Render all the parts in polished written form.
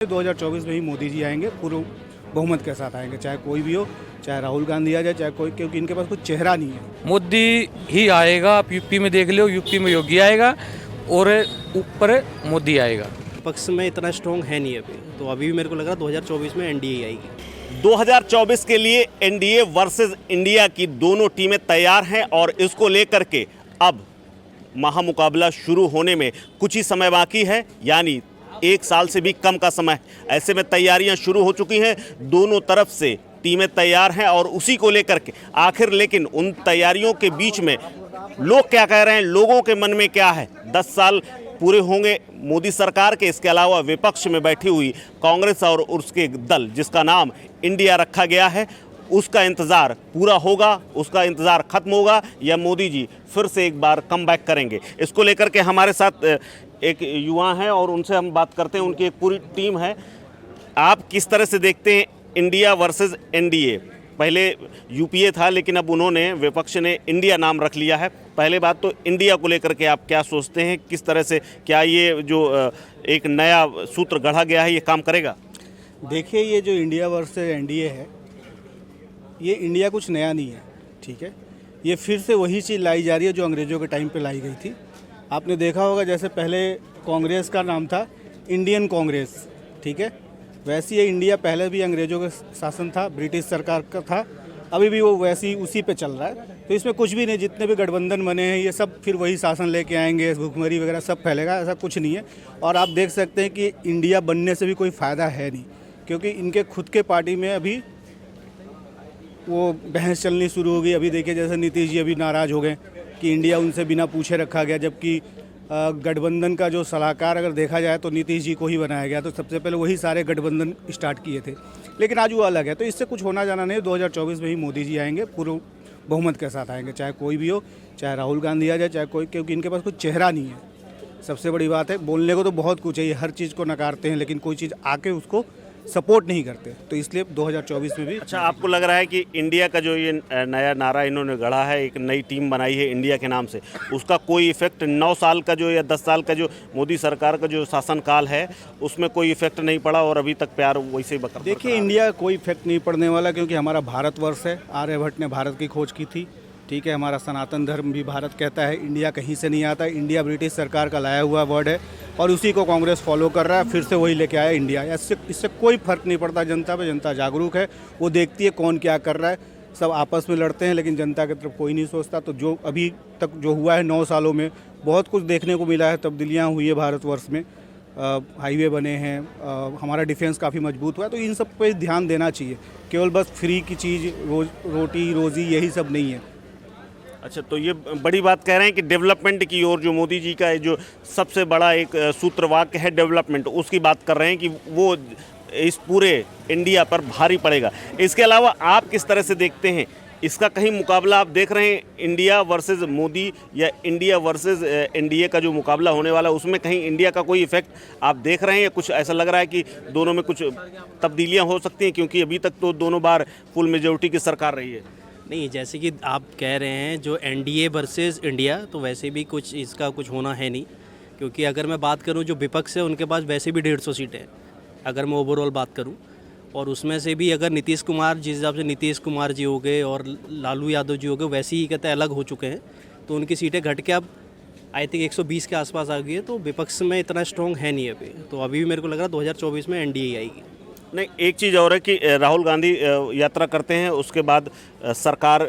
2024 में ही मोदी जी आएंगे, पूर्ण बहुमत के साथ आएंगे, चाहे कोई भी हो, चाहे राहुल गांधी आ जाए, चाहे कोई, क्योंकि इनके पास कुछ चेहरा नहीं है। मोदी ही आएगा। आप यूपी में देख लो, यूपी में योगी आएगा और ऊपर मोदी आएगा। पक्ष में इतना स्ट्रॉन्ग है नहीं अभी, तो अभी भी मेरे को लग रहा है 2024 में एनडीए आएगी। 2024 के लिए एनडीए वर्सेस इंडिया की दोनों टीमें तैयार हैं और इसको लेकर के अब महामुकाबला शुरू होने में कुछ ही समय बाकी है, यानी 1 साल से भी कम का समय। ऐसे में तैयारियां शुरू हो चुकी हैं, दोनों तरफ से टीमें तैयार हैं और उसी को लेकर के आखिर लेकिन उन तैयारियों के बीच में लोग क्या कह रहे हैं, लोगों के मन में क्या है। 10 साल पूरे होंगे मोदी सरकार के, इसके अलावा विपक्ष में बैठी हुई कांग्रेस और उसके दल जिसका नाम इंडिया रखा गया है, उसका इंतज़ार पूरा होगा, उसका इंतज़ार खत्म होगा या मोदी जी फिर से एक बार कम बैक करेंगे। इसको लेकर के हमारे साथ एक युवा हैं और उनसे हम बात करते हैं, उनकी एक पूरी टीम है। आप किस तरह से देखते हैं इंडिया वर्सेस एनडीए? पहले यूपीए था लेकिन अब उन्होंने, विपक्ष ने इंडिया नाम रख लिया है। पहले बात तो इंडिया को लेकर के आप क्या सोचते हैं, किस तरह से क्या ये जो एक नया सूत्र गढ़ा गया है ये काम करेगा? देखिए, ये जो इंडिया वर्सेस एनडीए है, ये इंडिया कुछ नया नहीं है, ठीक है। ये फिर से वही चीज़ लाई जा रही है जो अंग्रेज़ों के टाइम पे लाई गई थी। आपने देखा होगा जैसे पहले कांग्रेस का नाम था इंडियन कांग्रेस, ठीक है, वैसे ये इंडिया पहले भी अंग्रेज़ों का शासन था, ब्रिटिश सरकार का था, अभी भी वो वैसे ही उसी पे चल रहा है। तो इसमें कुछ भी नहीं, जितने भी गठबंधन बने हैं ये सब फिर वही शासन लेके आएंगे, भुखमरी वगैरह सब फैलेगा, ऐसा कुछ नहीं है। और आप देख सकते हैं कि इंडिया बनने से भी कोई फ़ायदा है नहीं, क्योंकि इनके खुद के पार्टी में अभी वो बहस चलनी शुरू हो गई। अभी देखिए जैसे नीतीश जी अभी नाराज़ हो गए कि इंडिया उनसे बिना पूछे रखा गया, जबकि गठबंधन का जो सलाहकार अगर देखा जाए तो नीतीश जी को ही बनाया गया, तो सबसे पहले वही सारे गठबंधन स्टार्ट किए थे। लेकिन आज वो अलग है, तो इससे कुछ होना जाना नहीं। 2024 में ही मोदी जी आएंगे, पूर्ण बहुमत के साथ आएंगे, चाहे कोई भी हो, चाहे राहुल गांधी आ जाए, चाहे कोई, क्योंकि इनके पास कुछ चेहरा नहीं है। सबसे बड़ी बात है, बोलने को तो बहुत कुछ है, ये हर चीज़ को नकारते हैं, लेकिन कोई चीज़ आके उसको सपोर्ट नहीं करते। तो इसलिए 2024 में भी। अच्छा, आपको लग रहा है कि इंडिया का जो ये नया नारा इन्होंने गढ़ा है, एक नई टीम बनाई है इंडिया के नाम से, उसका कोई इफेक्ट 9 साल का जो या 10 साल का जो मोदी सरकार का जो शासनकाल है उसमें कोई इफेक्ट नहीं पड़ा और अभी तक प्यार वैसे ही बरकरार? देखिए, इंडिया कोई इफेक्ट नहीं पड़ने वाला, क्योंकि हमारा भारतवर्ष है, आर्यभट्ट ने भारत की खोज की थी, ठीक है। हमारा सनातन धर्म भी भारत कहता है, इंडिया कहीं से नहीं आता। इंडिया ब्रिटिश सरकार का लाया हुआ वर्ड है और उसी को कांग्रेस फॉलो कर रहा है, फिर से वही लेके आया इंडिया। इससे कोई फर्क नहीं पड़ता जनता पे, जनता जागरूक है, वो देखती है कौन क्या कर रहा है। सब आपस में लड़ते हैं लेकिन जनता की तरफ कोई नहीं सोचता। तो जो अभी तक जो हुआ है 9 सालों में, बहुत कुछ देखने को मिला है, तब्दीलियाँ हुई है भारतवर्ष में, हाईवे बने हैं, हमारा डिफेंस काफ़ी मजबूत हुआ है। तो इन सब पे ध्यान देना चाहिए, केवल बस फ्री की चीज़, रोटी रोज़ी यही सब नहीं है। अच्छा, तो ये बड़ी बात कह रहे हैं कि डेवलपमेंट की ओर जो मोदी जी का जो सबसे बड़ा एक सूत्रवाक्य है डेवलपमेंट, उसकी बात कर रहे हैं कि वो इस पूरे इंडिया पर भारी पड़ेगा। इसके अलावा आप किस तरह से देखते हैं इसका कहीं मुकाबला आप देख रहे हैं इंडिया वर्सेस मोदी या इंडिया वर्सेस एनडीए का जो मुकाबला होने वाला है उसमें कहीं इंडिया का कोई इफेक्ट आप देख रहे हैं, या कुछ ऐसा लग रहा है कि दोनों में कुछ तब्दीलियाँ हो सकती हैं, क्योंकि अभी तक तो दोनों बार फुल मेजोरिटी की सरकार रही है? नहीं, जैसे कि आप कह रहे हैं जो एनडीए वर्सेस इंडिया, तो वैसे भी कुछ इसका कुछ होना है नहीं, क्योंकि अगर मैं बात करूं जो विपक्ष है उनके पास वैसे भी 150 सीटें हैं, अगर मैं ओवरऑल बात करूं। और उसमें से भी अगर नीतीश कुमार, जिस हिसाब से नीतीश कुमार जी हो गए और लालू यादव जी हो गए, वैसे ही कहते हैं अलग हो चुके हैं, तो उनकी सीटें घट के अब आई थिंक 120 के आसपास आ गई है। तो विपक्ष में इतना स्ट्रॉन्ग है नहीं अभी, तो अभी भी मेरे को लग रहा है 2024 में एनडीए आएगी। नहीं, एक चीज़ और है कि राहुल गांधी यात्रा करते हैं, उसके बाद सरकार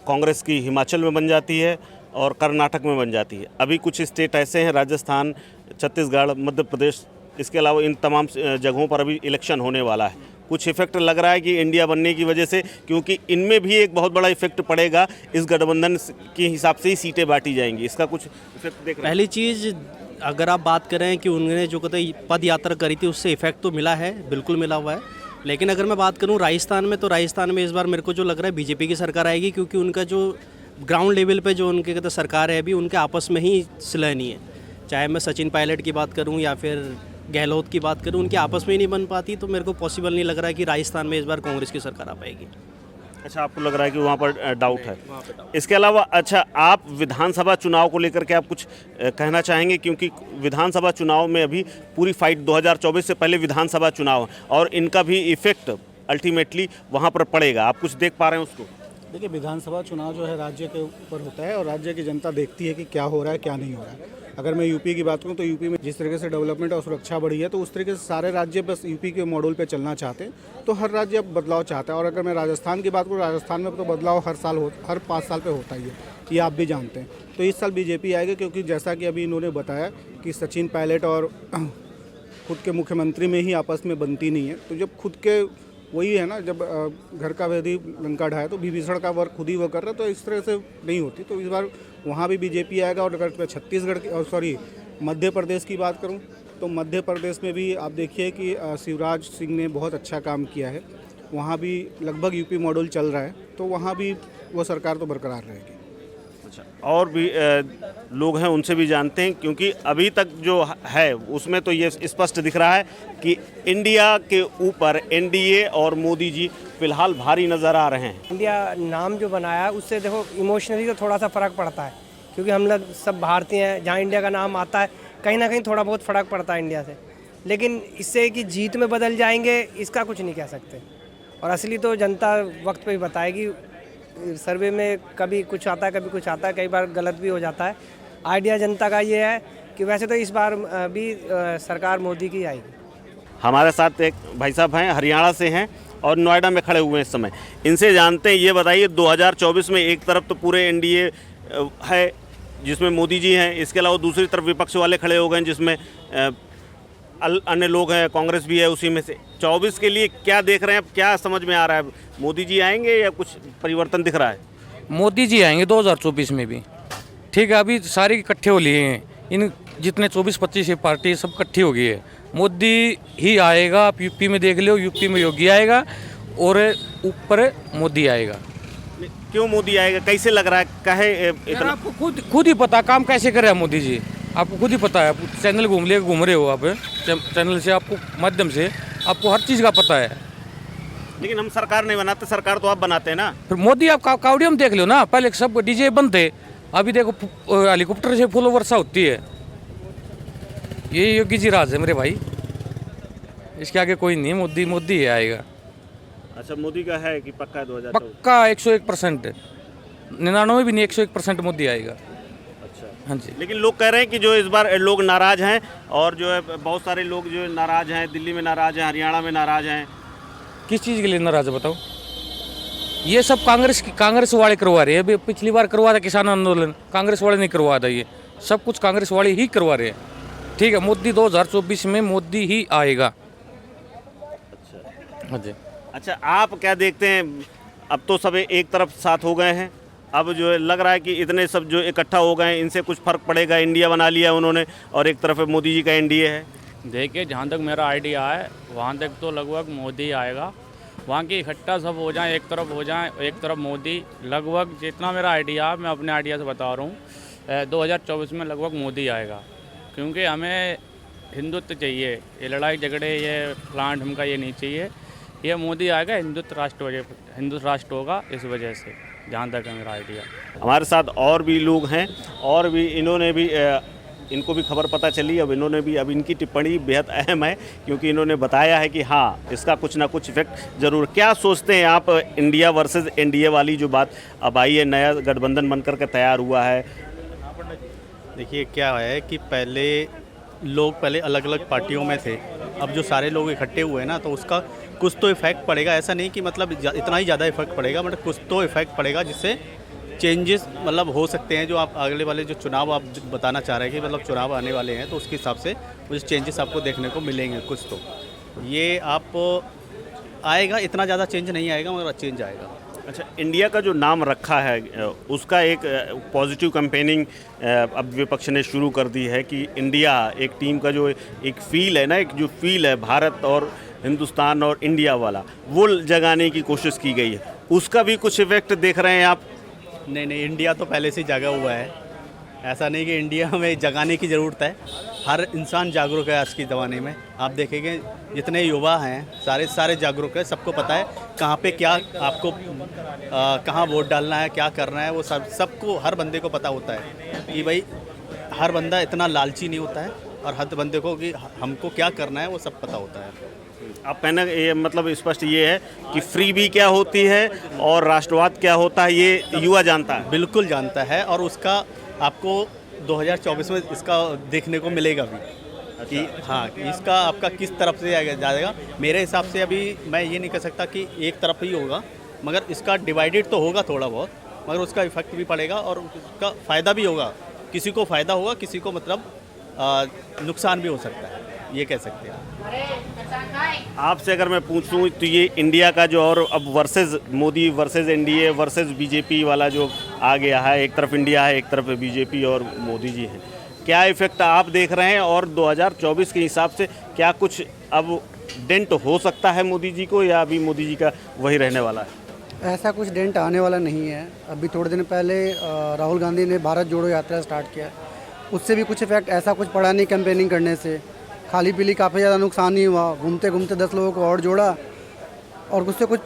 कांग्रेस की हिमाचल में बन जाती है और कर्नाटक में बन जाती है। अभी कुछ स्टेट ऐसे हैं, राजस्थान, छत्तीसगढ़, मध्य प्रदेश, इसके अलावा इन तमाम जगहों पर अभी इलेक्शन होने वाला है। कुछ इफेक्ट लग रहा है कि इंडिया बनने की वजह से, क्योंकि इनमें भी एक बहुत बड़ा इफेक्ट पड़ेगा, इस गठबंधन के हिसाब से ही सीटें बांटी जाएंगी, इसका कुछ इफेक्ट देख रहे हैं? पहली चीज़ अगर आप बात करें कि उन्होंने जो कहते पद यात्रा करी थी उससे इफेक्ट तो मिला है, बिल्कुल मिला हुआ है। लेकिन अगर मैं बात करूं राजस्थान में, तो राजस्थान में इस बार मेरे को जो लग रहा है बीजेपी की सरकार आएगी, क्योंकि उनका जो ग्राउंड लेवल पे जो उनके कहते सरकार है अभी, उनके आपस में ही सिलय नहीं है। चाहे मैं सचिन पायलट की बात करूं या फिर गहलोत की बात करूं, उनके आपस में ही नहीं बन पाती। तो मेरे को पॉसिबल नहीं लग रहा है कि राजस्थान में इस बार कांग्रेस की सरकार आ पाएगी। अच्छा, आपको लग रहा है कि वहाँ पर डाउट है। इसके अलावा अच्छा, आप विधानसभा चुनाव को लेकर के आप कुछ कहना चाहेंगे, क्योंकि विधानसभा चुनाव में अभी पूरी फाइट 2024 से पहले विधानसभा चुनाव है और इनका भी इफेक्ट अल्टीमेटली वहाँ पर पड़ेगा। आप कुछ देख पा रहे हैं उसको? देखिए, विधानसभा चुनाव जो है राज्य के ऊपर होता है और राज्य की जनता देखती है कि क्या हो रहा है क्या नहीं हो रहा है। अगर मैं यूपी की बात करूं तो यूपी में जिस तरीके से डेवलपमेंट और सुरक्षा बढ़ी है, तो उस तरीके से सारे राज्य बस यूपी के मॉडल पे चलना चाहते हैं। तो हर राज्य अब बदलाव चाहता है। और अगर मैं राजस्थान की बात करूँ, राजस्थान में तो बदलाव हर 5 साल पे होता ही है, ये आप भी जानते हैं। तो इस साल बीजेपी आएगी, क्योंकि जैसा कि अभी इन्होंने बताया कि सचिन पायलट और खुद के मुख्यमंत्री में ही आपस में बनती नहीं है। तो जब खुद के वही है ना, जब घर का वैधी लंका ढाए, तो विभीषण का वर्क खुद ही वो कर रहा है, तो इस तरह से नहीं होती। तो इस बार वहाँ भी बीजेपी आएगा। और अगर मैं छत्तीसगढ़ की और सॉरी मध्य प्रदेश की बात करूं, तो मध्य प्रदेश में भी आप देखिए कि शिवराज सिंह ने बहुत अच्छा काम किया है। वहाँ भी लगभग यूपी मॉडल चल रहा है, तो वहाँ भी वो सरकार तो बरकरार रहेगी। अच्छा, और भी लोग हैं, उनसे भी जानते हैं, क्योंकि अभी तक जो है उसमें तो ये स्पष्ट दिख रहा है कि इंडिया के ऊपर एनडीए और मोदी जी फिलहाल भारी नज़र आ रहे हैं। इंडिया नाम जो बनाया है उससे देखो इमोशनली तो थोड़ा सा फ़र्क पड़ता है, क्योंकि हम लोग सब भारतीय हैं। जहाँ इंडिया का नाम आता है कहीं ना कहीं थोड़ा बहुत फ़र्क पड़ता है इंडिया से, लेकिन इससे कि जीत में बदल जाएंगे इसका कुछ नहीं कह सकते। और असली तो जनता वक्त पे ही बताएगी। सर्वे में कभी कुछ आता है, कभी कुछ आता है, कई बार गलत भी हो जाता है। आइडिया जनता का ये है कि वैसे तो इस बार भी सरकार मोदी की आएगी। हमारे साथ एक भाई साहब हैं, हरियाणा से हैं और नोएडा में खड़े हुए हैं इस समय। इनसे जानते हैं, ये बताइए 2024 में एक तरफ तो पूरे एनडीए है जिसमें मोदी जी हैं, इसके अलावा दूसरी तरफ विपक्ष वाले खड़े हो गए जिसमें अन्य लोग हैं, कांग्रेस भी है उसी में से। 24 के लिए क्या देख रहे हैं, क्या समझ में आ रहा है? मोदी जी आएंगे या कुछ परिवर्तन दिख रहा है? मोदी जी आएंगे 2024 में भी। ठीक है, अभी सारे इकट्ठे हो लिए हैं, इन जितने 24-25 ये पार्टी सब इकट्ठी हो गई है। मोदी ही आएगा। आप यूपी में देख लो, यूपी में योगी आएगा और ऊपर मोदी आएगा। क्यों मोदी आएगा? कैसे लग रहा है? कहे इतना आपको खुद ही पता काम कैसे करे मोदी जी, आपको खुद ही पता है। आप चैनल घूम रहे हो, आप चैनल से आपको माध्यम से आपको हर चीज़ का पता है। लेकिन हम सरकार नहीं बनाते, सरकार तो आप बनाते हैं ना। फिर मोदी आप कावड़िया में देख लो ना, पहले सब डीजे बंद थे, अभी देखो हेलीकॉप्टर से फुल वर्षा होती है। ये योगी जी राज है मेरे भाई, इसके आगे कोई नहीं। मोदी ही आएगा। अच्छा, मोदी का है कि पक्का है 2024? पक्का 101%, 99 भी नहीं, 101% मोदी आएगा। अच्छा, हाँ जी। लेकिन लोग कह रहे हैं कि जो इस बार लोग नाराज हैं, और जो है बहुत सारे लोग जो नाराज हैं, दिल्ली में नाराज हैं, हरियाणा में नाराज हैं। किस चीज़ के लिए नाराज है बताओ? ये सब कांग्रेस वाले करवा रहे हैं। अभी पिछली बार करवा था किसान आंदोलन, कांग्रेस वाले नहीं करवा था। ये सब कुछ कांग्रेस वाले ही करवा रहे हैं। ठीक है, मोदी 2024 में मोदी ही आएगा। अच्छा, हाँ जी। अच्छा, आप क्या देखते हैं? अब तो सब एक तरफ साथ हो गए हैं, अब जो है लग रहा है कि इतने सब जो इकट्ठा हो गए हैं, इनसे कुछ फ़र्क पड़ेगा? इंडिया बना लिया उन्होंने और एक तरफ मोदी जी का एनडीए है। देखिए, जहाँ तक मेरा आइडिया है वहाँ तक तो लगभग मोदी आएगा। वहाँ की इकट्ठा सब हो जाए, एक तरफ हो जाए, एक तरफ मोदी। लगभग जितना मेरा आइडिया, मैं अपने आइडिया से बता रहा हूँ, 2024 में लगभग मोदी आएगा। क्योंकि हमें हिंदुत्व चाहिए, ये लड़ाई झगड़े, ये प्लांट हमका ये नहीं चाहिए। ये मोदी आएगा, हिंदू राष्ट्र होगा, इस वजह से, जहाँ तक है मेरा आइडिया। हमारे साथ और भी लोग हैं, और भी इन्होंने भी इनको भी खबर पता चली। अब इन्होंने भी, अब इनकी टिप्पणी बेहद अहम है, क्योंकि इन्होंने बताया है कि हाँ, इसका कुछ ना कुछ इफेक्ट ज़रूर। क्या सोचते हैं आप, इंडिया वर्सेस एनडीए वाली जो बात अब आई है, नया गठबंधन बनकर के तैयार हुआ है? देखिए, क्या है कि पहले अलग अलग पार्टियों में थे, अब जो सारे लोग इकट्ठे हुए हैं ना, तो उसका कुछ तो इफ़ेक्ट पड़ेगा। ऐसा नहीं कि मतलब इतना ही ज़्यादा इफेक्ट पड़ेगा, बट कुछ तो इफेक्ट पड़ेगा जिससे चेंजेस मतलब हो सकते हैं। जो आप अगले वाले जो चुनाव आप बताना चाह रहे हैं कि मतलब चुनाव आने वाले हैं, तो उसके हिसाब से कुछ चेंजेस आपको देखने को मिलेंगे। कुछ तो ये आप आएगा, इतना ज़्यादा चेंज नहीं आएगा, मगर चेंज आएगा। अच्छा, इंडिया का जो नाम रखा है उसका एक पॉजिटिव कैंपेनिंग अब विपक्ष ने शुरू कर दी है कि इंडिया एक टीम का जो एक फील है ना, एक जो फील है भारत और हिंदुस्तान और इंडिया वाला, वो जगाने की कोशिश की गई है। उसका भी कुछ इफेक्ट देख रहे हैं आप? नहीं, इंडिया तो पहले से ही जागा हुआ है। ऐसा नहीं कि इंडिया में जगाने की ज़रूरत है, हर इंसान जागरूक है आज के ज़माने में। आप देखेंगे जितने युवा हैं सारे जागरूक है, सबको पता है कहाँ पे क्या आपको कहाँ वोट डालना है, क्या करना है, वो सबको हर बंदे को पता होता है कि भाई हर बंदा इतना लालची नहीं होता है और हर बंदे को कि हमको क्या करना है वो सब पता होता है। आप कहना ये मतलब स्पष्ट ये है कि फ्री भी क्या होती है और राष्ट्रवाद क्या होता है ये युवा जानता है। बिल्कुल जानता है और उसका आपको 2024 में इसका देखने को मिलेगा भी कि हाँ कि इसका आपका किस तरफ से जाएगा। मेरे हिसाब से अभी मैं ये नहीं कह सकता कि एक तरफ ही होगा, मगर इसका डिवाइडेड तो होगा थोड़ा बहुत, मगर उसका इफेक्ट भी पड़ेगा और उसका फ़ायदा भी होगा। किसी को फ़ायदा होगा, किसी को मतलब नुकसान भी हो सकता है, ये कह सकते हैं। आपसे अगर मैं पूछूं तो ये इंडिया का जो और अब versus Modi versus NDA versus BJP वाला जो आ गया है, एक तरफ इंडिया है एक तरफ बीजेपी और मोदी जी हैं, क्या इफेक्ट आप देख रहे हैं और 2024 के हिसाब से क्या कुछ अब डेंट हो सकता है मोदी जी को या अभी मोदी जी का वही रहने वाला है? ऐसा कुछ डेंट आने वाला नहीं है। अभी थोड़े दिन पहले राहुल गांधी ने भारत जोड़ो यात्रा स्टार्ट किया, उससे भी कुछ इफेक्ट ऐसा कुछ पड़ा नहीं। कैंपेनिंग करने से खाली पीली काफ़ी ज़्यादा नुकसान नहीं हुआ, घूमते घूमते 10 लोगों को और जोड़ा और उससे कुछ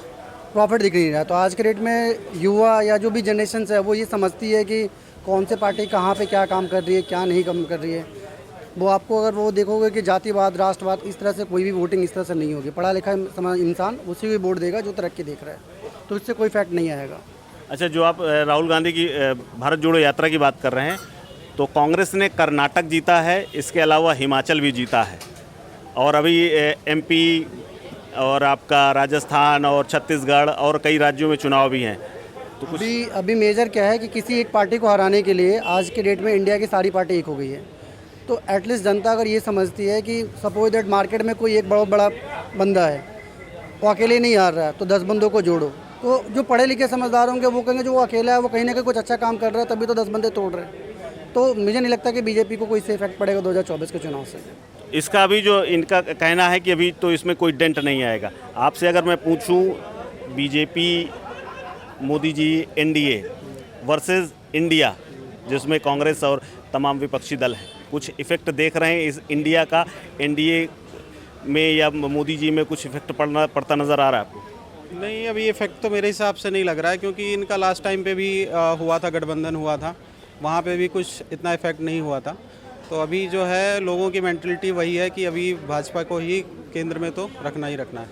प्रॉफिट दिख नहीं रहा। तो आज के डेट में युवा या जो भी जनरेशन है वो ये समझती है कि कौन से पार्टी कहाँ पे क्या काम कर रही है, क्या नहीं काम कर रही है। वो आपको अगर वो देखोगे कि जातिवाद राष्ट्रवाद इस तरह से कोई भी वोटिंग इस तरह से नहीं होगी। पढ़ा लिखा इंसान उसी को वोट देगा जो तरक्की देख रहा है, तो इससे कोई इफेक्ट नहीं आएगा। अच्छा, जो आप राहुल गांधी की भारत जोड़ो यात्रा की बात कर रहे हैं, तो कांग्रेस ने कर्नाटक जीता है, इसके अलावा हिमाचल भी जीता है और अभी एमपी और आपका राजस्थान और छत्तीसगढ़ और कई राज्यों में चुनाव भी हैं। तो कुछ अभी मेजर क्या है कि किसी एक पार्टी को हराने के लिए आज के डेट में इंडिया की सारी पार्टी एक हो गई है। तो एटलीस्ट जनता अगर ये समझती है कि सपोज दैट मार्केट में कोई एक बहुत बड़ा बंदा है, वो अकेले नहीं हार रहा है, तो 10 बंदों को जोड़ो। तो जो पढ़े लिखे समझदार होंगे वो कहेंगे जो वो अकेला है वो कहीं ना कहीं कुछ अच्छा काम कर रहा है, तभी तो 10 बंदे तोड़ रहे हैं। तो मुझे नहीं लगता कि बीजेपी को कोई इससे इफेक्ट पड़ेगा 2024 के चुनाव से। इसका अभी जो इनका कहना है कि अभी तो इसमें कोई डेंट नहीं आएगा। आपसे अगर मैं पूछूं BJP Modi ji NDA versus India जिसमें कांग्रेस और तमाम विपक्षी दल हैं, कुछ इफेक्ट देख रहे हैं इस इंडिया का एनडीए में या मोदी जी में कुछ इफेक्ट पड़ता नज़र आ रहा है आपको? नहीं, अभी इफेक्ट तो मेरे हिसाब से नहीं लग रहा है, क्योंकि इनका लास्ट टाइम पे भी हुआ था, गठबंधन हुआ था, वहाँ पे भी कुछ इतना इफेक्ट नहीं हुआ था। तो अभी जो है लोगों की मेंटलिटी वही है कि अभी भाजपा को ही केंद्र में तो रखना ही रखना है।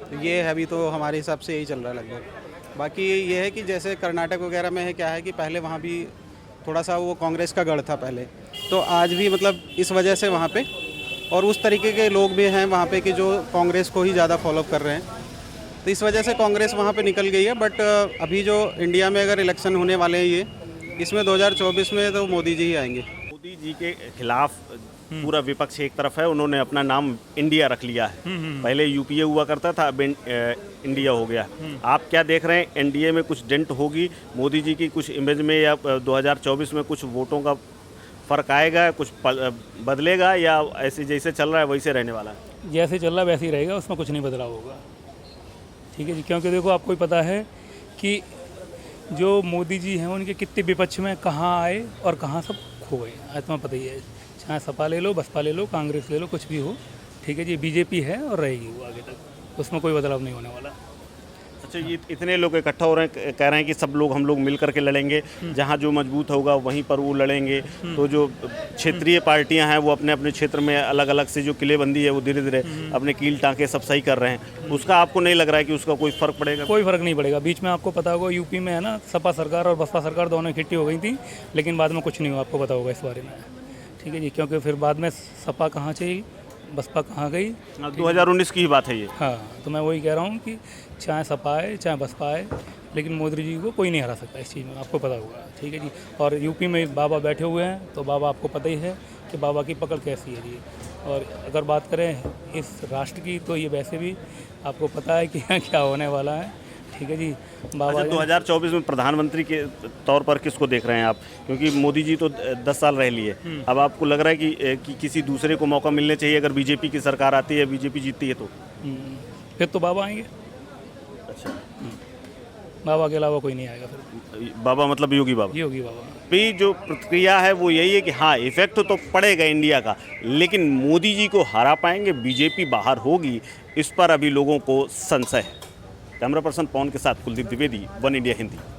तो ये है, अभी तो हमारे हिसाब से यही चल रहा है लगभग। बाकी ये है कि जैसे कर्नाटक वगैरह में है, क्या है कि पहले वहाँ भी थोड़ा सा वो कांग्रेस का गढ़ था पहले, तो आज भी मतलब इस वजह से वहाँ पे और उस तरीके के लोग भी हैं वहाँ पे कि जो कांग्रेस को ही ज़्यादा फॉलो कर रहे हैं, तो इस वजह से कांग्रेस वहाँ पे निकल गई है। बट अभी जो इंडिया में अगर इलेक्शन होने वाले हैं ये, इसमें 2024 में तो मोदी जी ही आएंगे। मोदी जी के खिलाफ पूरा विपक्ष एक तरफ है, उन्होंने अपना नाम इंडिया रख लिया है। पहले यूपीए हुआ करता था, अब इंडिया हो गया। आप क्या देख रहे हैं, एनडीए में कुछ डेंट होगी मोदी जी की कुछ इमेज में, या 2024 में कुछ वोटों का फर्क आएगा, कुछ बदलेगा, या ऐसे जैसे चल रहा है वैसे रहने वाला है? जैसे चल रहा है वैसे ही रहेगा, उसमें कुछ नहीं बदलाव होगा। ठीक है जी, क्योंकि देखो आपको ही पता है कि जो मोदी जी हैं उनके कितने विपक्ष में कहाँ आए और कहाँ सब खो गए, आज तुम्हें पता ही है। चाहे सपा ले लो, बसपा ले लो, कांग्रेस ले लो, कुछ भी हो, ठीक है जी, बीजेपी है और रहेगी वो आगे तक, उसमें कोई बदलाव नहीं होने वाला। अच्छा, ये इतने लोग इकट्ठा हो रहे हैं, कह रहे हैं कि सब लोग हम लोग मिल करके लड़ेंगे, जहाँ जो मजबूत होगा वहीं पर वो लड़ेंगे। तो जो क्षेत्रीय पार्टियां हैं वो अपने अपने क्षेत्र में अलग अलग से जो किलेबंदी है वो धीरे धीरे अपने कील टाँके सब सही कर रहे हैं, उसका आपको नहीं लग रहा है कि उसका कोई फ़र्क पड़ेगा? कोई फ़र्क नहीं पड़ेगा। बीच में आपको पता होगा यूपी में है ना, सपा सरकार और बसपा सरकार दोनों इकट्ठी हो गई थी, लेकिन बाद में कुछ नहीं हुआ, आपको पता होगा इस बारे में। ठीक है जी, क्योंकि फिर बाद में सपा कहाँ चली, बसपा कहाँ गई, 2019 की ही बात है ये। हाँ, तो मैं वही कह रहा हूँ कि चाहे सपा आए चाहे बसपा आए, लेकिन मोदी जी को कोई नहीं हरा सकता इस चीज़ में, आपको पता होगा। ठीक है जी, और यूपी में बाबा बैठे हुए हैं, तो बाबा आपको पता ही है कि बाबा की पकड़ कैसी है जी। और अगर बात करें इस राष्ट्र की, तो ये वैसे भी आपको पता है कि यहाँ क्या होने वाला है। ठीक है जी, बाबा। 2024 में प्रधानमंत्री के तौर पर किसको देख रहे हैं आप? क्योंकि मोदी जी तो 10 साल रह लिए, अब आपको लग रहा है कि किसी दूसरे को मौका मिलने चाहिए अगर बीजेपी की सरकार आती है, बीजेपी जीतती है तो? फिर तो बाबा आएंगे। अच्छा, बाबा के अलावा कोई नहीं आएगा फिर। बाबा मतलब योगी बाबा। योगी बाबा। भी जो प्रतिक्रिया है वो यही है कि हाँ इफेक्ट तो पड़ेगा इंडिया का, लेकिन मोदी जी को हरा पाएंगे, बीजेपी बाहर होगी, इस पर अभी लोगों को संशय है। कैमरा पर्सन पवन के साथ कुलदीप द्विवेदी, वन इंडिया हिंदी।